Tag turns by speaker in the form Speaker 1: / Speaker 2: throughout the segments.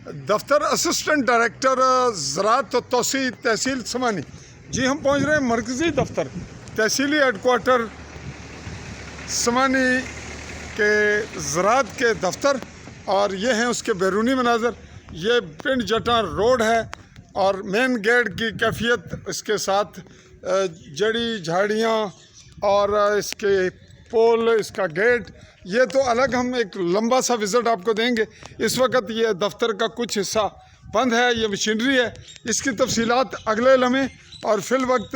Speaker 1: दफ्तर assistant director ज़राअत तौसी तहसील समानी। जी हम पहुंच रहे हैं मरकज़ी दफ्तर तहसीली हेडकोार्टर समानी के ज़राअत के दफ्तर, और ये हैं उसके बैरूनी मनाज़र। ये पिंड जटा रोड है और मेन गेट की कैफियत, इसके साथ जड़ी झाड़ियाँ और इसके पोल, इसका गेट, ये तो अलग हम एक लंबा सा विज़िट आपको देंगे। इस वक्त ये दफ्तर का कुछ हिस्सा बंद है, ये मशीनरी है, इसकी तफसीलात अगले लम्हे। और फिल वक्त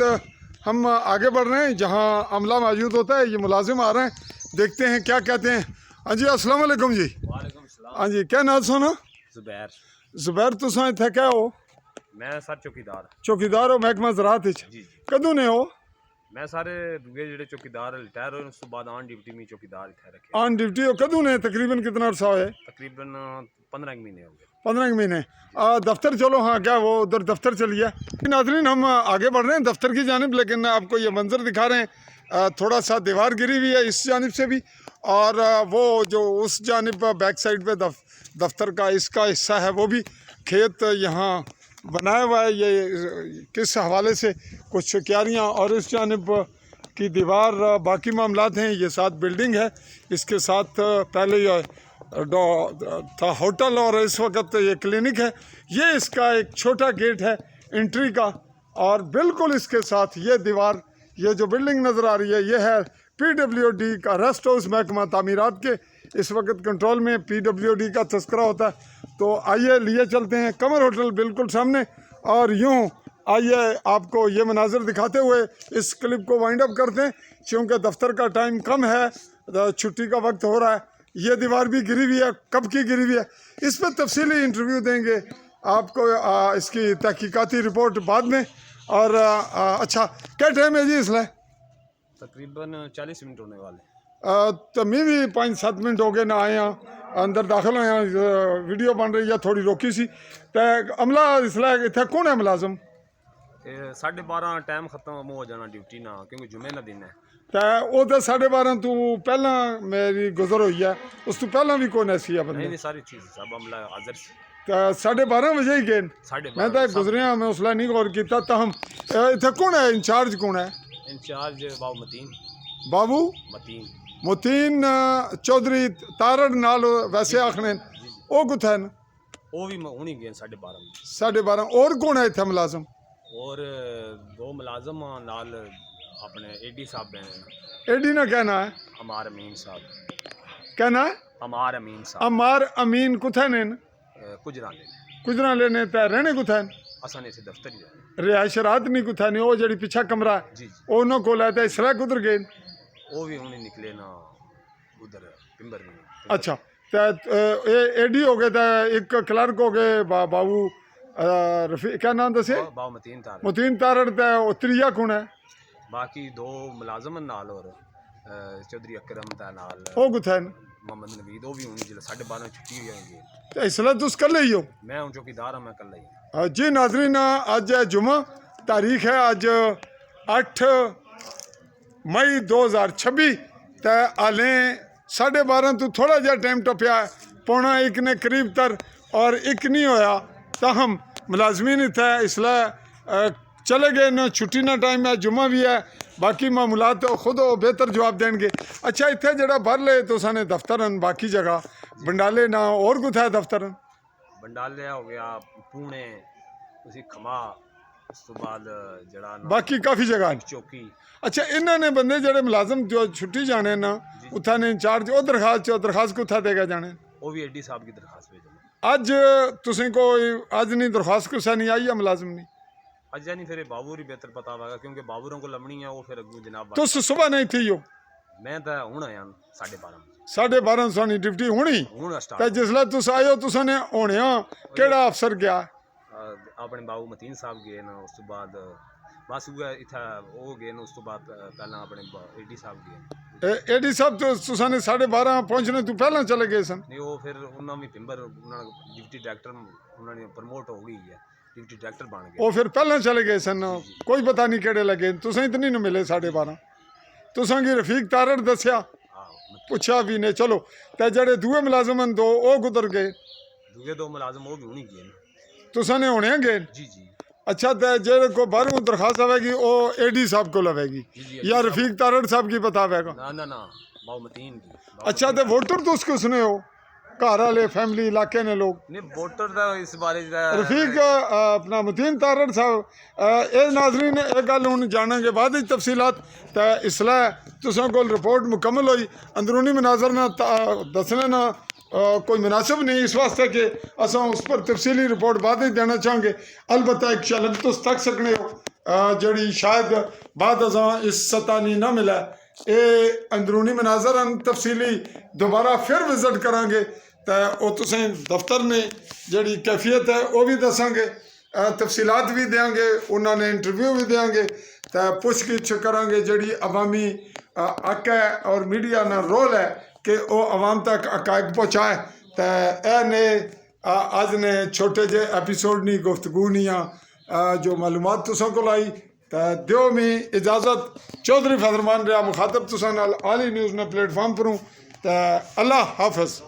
Speaker 1: हम आगे बढ़ रहे हैं जहाँ अमला मौजूद होता है। ये मुलाजिम आ रहे हैं, देखते हैं क्या कहते हैं। हाँ जी, अस्सलाम वालेकुम जी। हाँ जी, क्या नाम सुना?
Speaker 2: जुबैर।
Speaker 1: जुबैर, तुम इत्थे क्या हो?
Speaker 2: मैं सर चौकीदार।
Speaker 1: चौकीदार हो महकमा ज़राअत विच?
Speaker 2: जी।
Speaker 1: कदों ने हो?
Speaker 2: मैं सारे दूए जेडे चौकीदार रिटायर होए उस तो बाद ऑन ड्यूटी में चौकीदार इत्थे रखे।
Speaker 1: ऑन ड्यूटी हो कदों ने? तकरीबन कितना अरसा होया?
Speaker 2: तकरीबन 15 महीने हो गए।
Speaker 1: 15 महीने। दफ्तर चलो, हाँ क्या वो उधर दफ्तर चलिए। नाज़रीन, हम आगे बढ़ रहे हैं दफ्तर की जानिब, लेकिन आपको ये मंजर दिखा रहे हैं। थोड़ा सा दीवार गिरी हुई है इस जानिब से भी, और वो जो उस जानिब बैक साइड पे दफ्तर का इसका हिस्सा है वो भी खेत यहाँ बनाया हुआ है। ये किस हवाले से कुछ क्यारियाँ, और इस जानिब की दीवार बाकी मामलात हैं। ये साथ बिल्डिंग है, इसके साथ पहले ये था होटल और इस वक्त ये क्लिनिक है। ये इसका एक छोटा गेट है एंट्री का, और बिल्कुल इसके साथ ये दीवार, ये जो बिल्डिंग नज़र आ रही है, ये है PWD का रेस्ट हाउस महकमा तामीरात के। इस वक्त कंट्रोल में PWD का तस्करा होता है। तो आइए लिए चलते हैं कमर होटल बिल्कुल सामने, और यूँ आइए आपको ये मनाजिर दिखाते हुए इस क्लिप को वाइंड अप करते हैं, क्योंकि दफ्तर का टाइम कम है, छुट्टी का वक्त हो रहा है। ये दीवार भी गिरी हुई है, कब की गिरी हुई है, इस पर तफसीली इंटरव्यू देंगे आपको, इसकी तहकीकाती रिपोर्ट बाद में। और अच्छा, क्या टाइम है जी इसलिए?
Speaker 2: तकरीबन 40 मिनट होने वाले।
Speaker 1: तो मैं भी 5-7 मिनट हो गए ना आए हैं, अंदर दाखिल होए हैं, वीडियो बन रही है थोड़ी रोकी सी। तो अमला इसलिए इतने कौन है मुलाजम?
Speaker 2: 12:30 टाइम खत्म हो जाना ड्यूटी ना, क्योंकि जुमे ना दिन है।
Speaker 1: तो वो तो 12:30 तू पहला मेरी गुजर हुई है, उस तो पहला भी कौन ऐसी है बंदे?
Speaker 2: नहीं सारी चीज़ सब अमला हाजिर से।
Speaker 1: तो 12:30 बजे ही गए?
Speaker 2: 12:30
Speaker 1: मैं तो गुजरिया, मैं उसला नहीं गौर किया। तो हम इतने कौन है इंचार्ज, कौन है
Speaker 2: इंचार्ज? बाबू मतीन।
Speaker 1: बाबू
Speaker 2: मतीन
Speaker 1: मोतीन चौधरी तारड़ नाल वैसे आखने वो कुत्थे न?
Speaker 2: वो भी हुनी गए 12:30 में।
Speaker 1: 12:30। और कौन है इतने मुलाजम?
Speaker 2: और 2 मुलाजम नाल अपने AD साहब हैं।
Speaker 1: एडी ना कहना है
Speaker 2: अमार अमीन साहब।
Speaker 1: कहना है
Speaker 2: अमार अमीन साहब
Speaker 1: अमार अमीन कुत्थे ने?
Speaker 2: कुजरा लेने।
Speaker 1: कुजरा लेने ते रहने कुत्थे न?
Speaker 2: असन इत्थे दफ्तर ही जाने।
Speaker 1: रिहायश रात नहीं कुत्थे ने? वो जड़ी पिछा कमरा है
Speaker 2: जी
Speaker 1: उन्होंने को लाया, इसलिए कुधर गए?
Speaker 2: वो भी उन्हें निकले ना उधर पिंबर में।
Speaker 1: अच्छा, तो एडी हो गए, तो एक क्लर्क हो गए बाबू रफी, क्या नाम दसे?
Speaker 2: बाबू मतीन तार।
Speaker 1: मोतीन तारड़। तो त्रिया कौन है?
Speaker 2: बाकी 2 मुलाजम नाल और चौधरी अकरम ता नाल
Speaker 1: वो कुत्थे न?
Speaker 2: मोहम्मद नवीद। वो भी हुनी जिले 12:30 छुट्टी हो जाएगी।
Speaker 1: तो इसलिए तुस कल ही हो?
Speaker 2: मैं हूँ चौकीदार हूँ, मैं कल ही।
Speaker 1: जी नाजरीन, अज है जुमा, तारीख है अज 8 मई 2026। तो हाले 12:30 तो थोड़ा जहा टाइम टपया, 12:45 ने करीब तर, और 1 नहीं होया तो हम मुलाजमीन इतना इसलिए चले गए ना, छुट्टी ना टाइम है, जुमा भी है, बाकी मामूलात खुद बेहतर जवाब देंगे। अच्छा, इतने जरा भर ले तो साने दफ्तर बाकी जगह बंडाले ना और कुछ है दफ्तर?
Speaker 2: बंडालिया हो गया, पुणे, उसी खमा, उस तो बाद जड़ा
Speaker 1: बाकी काफ़ी जगह
Speaker 2: चौकी।
Speaker 1: अच्छा, इन्होंने बंदे जड़े मुलाजम जो छुट्टी जाने ना, उत्थे इंचार्ज वो दरखास्त कुत्थे देगा जाने?
Speaker 2: वो भी AD साहब की दरखास्त भेजना।
Speaker 1: अज तुसें कोई अज नहीं दरखास्त कुछ नहीं आई है मुलाजम नहीं?
Speaker 2: अज नहीं, फिर बाबू ही बेहतर पता होगा, क्योंकि बाबूरों को लमनी है वो फिर अगू जनाब।
Speaker 1: तुस सुबह नहीं थी हो?
Speaker 2: मैं तो हूँ आया 12:30।
Speaker 1: 12:30 सानी ड्यूटी होनी?
Speaker 2: हूँ स्टार्ट।
Speaker 1: तो जिसले तुस आए हो तुसने होने केड़ा अफसर गया?
Speaker 2: अपने बाबू मतीन साहब गए ना, उस तो बाद बस वो इतना वो गए ना, उस तो बाद पहला अपने AD साहब गए।
Speaker 1: AD साहब तो तुसाने 12:30 पहुंचने तो पहला चले गए सन?
Speaker 2: नहीं, वो फिर उन्होंने भी पिंबर डिप्टी डायरेक्टर उन्होंने प्रमोट हो गई है, डिप्टी डायरेक्टर बन गए।
Speaker 1: वो फिर पहला चले गए सन, कोई पता नहीं केड़े लगे तुसें इतनी नहीं मिले 12:30? तुसां की रफीक तारड़ दसिया? पूछा भी ने? चलो, तो जड़े दूए मुलाजम दो वो कुधर गए?
Speaker 2: दूजे दो मुलाजम वो भी होनी गए ना।
Speaker 1: तुसा ने होने गए?
Speaker 2: जी जी
Speaker 1: अच्छा, तो जेड़े को बाहरों दरखास्त आवेगी वो एडी साहब को लवेगी
Speaker 2: जी
Speaker 1: या रफीक तारड़ साहब की बतावेगा?
Speaker 2: ना ना ना बाऊ मतीन की
Speaker 1: अच्छा, तो वोटर तो उसको सुने हो, घर वाले फैमिली इलाके ने लोग?
Speaker 2: नहीं वोटर का इस बारे
Speaker 1: रफीक अपना मतीन तारड़ साहब ये नाजरीन एक गल हुण जानांगे बाद विच तफसीलात। तो इसलै तुसां कोल रिपोर्ट मुकम्मल होई, अंदरूनी मनाजर ना दसने ना कोई मुनासिब नहीं, इस वास्ते कि असां उस पर तफसीली रिपोर्ट बाद विच देना चाहांगे। अलबत्ता एक झलक तुस तक सकने हो जड़ी शायद बाद असां इस सतह नहीं ना मिला। ये अंदरूनी मनाजर तफसीली दोबारा फिर विजिट करांगे तो वो तुसें दफ्तर ने जड़ी कैफियत है वो भी दसांगे, तफसीलात भी देंगे, उन्होंने इंटरव्यू भी देंगे, तो पुछ गिछ करांगे जड़ी अवामी हक है और मीडिया ना रोल है कि वो अवाम तक हकायक पहुँचाए। तो यह ने अज ने छोटे जे एपीसोड नहीं गुफ्तगू नहीं जो मालूमात तुसां को लाई। तो दियो मी इजाज़त, चौधरी फैजरमान रहा मुखातब तुसां नाल आली न्यूज़ ने प्लेटफॉर्म पर हूँ। तो अल्लाह हाफिज़।